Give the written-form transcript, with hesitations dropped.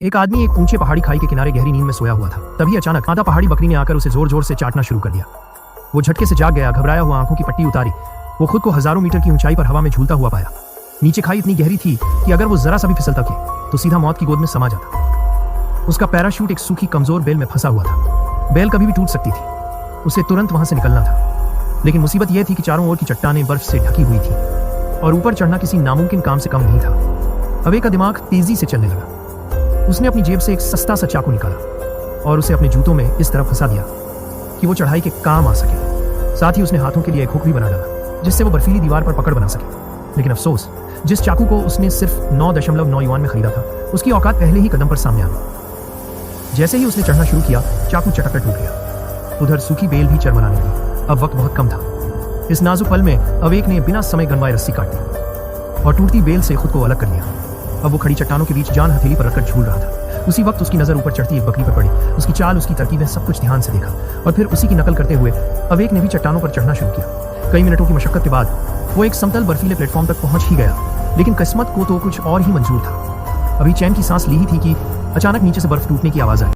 एक आदमी एक ऊंचे पहाड़ी खाई के किनारे गहरी नींद में सोया हुआ था। तभी अचानक आधा पहाड़ी बकरी ने आकर उसे जोर जोर से चाटना शुरू कर दिया। वो झटके से जाग गया, घबराया हुआ आंखों की पट्टी उतारी। वो खुद को हजारों मीटर की ऊंचाई पर हवा में झूलता हुआ पाया। नीचे खाई इतनी गहरी थी कि अगर वो जरा सा भी फिसलता तो सीधा मौत की गोद में समा जाता। उसका पैराशूट एक सूखी कमजोर बेल में फंसा हुआ था। बेल कभी भी टूट सकती थी। उसे तुरंत वहां से निकलना था, लेकिन मुसीबत यह थी कि चारों ओर की चट्टानें बर्फ से ढकी हुई थी और ऊपर चढ़ना किसी नामुमकिन काम से कम नहीं था। अवे का दिमाग तेजी से चलने लगा। उसने अपनी जेब से एक सस्ता सा चाकू निकाला और उसे अपने जूतों में इस तरह फंसा दिया कि वो चढ़ाई के काम आ सके। साथ ही उसने हाथों के लिए एक हुक भी बना डाला जिससे वो बर्फीली दीवार पर पकड़ बना सके। लेकिन अफसोस, जिस चाकू को उसने सिर्फ 9.9 युआन में खरीदा था, उसकी औकात पहले ही कदम पर सामने आ गई। जैसे ही उसने चढ़ना शुरू किया, चाकू चटक कर टूट गया। उधर सूखी बेल भी चरमराने लगी। अब वक्त बहुत कम था। इस नाजुक पल में अवेक ने बिना समय गंवाए रस्सी काट दी और टूटती बेल से खुद को अलग कर लिया। अब वो खड़ी चट्टानों के बीच जान हथेली पर रखकर झूल रहा था। उसी वक्त उसकी नजर ऊपर चढ़ती एक बकरी पर पड़ी। उसकी चाल, उसकी तरकीबें, सब कुछ ध्यान से देखा और फिर उसी की नकल करते हुए अवेक ने भी चट्टानों पर चढ़ना शुरू किया। कई मिनटों की मशक्कत के बाद वो एक समतल बर्फीले प्लेटफॉर्म तक पहुंच ही गया, लेकिन किस्मत को तो कुछ और ही मंजूर था। अभी चैन की सांस ली ही थी कि अचानक नीचे से बर्फ टूटने की आवाज आई।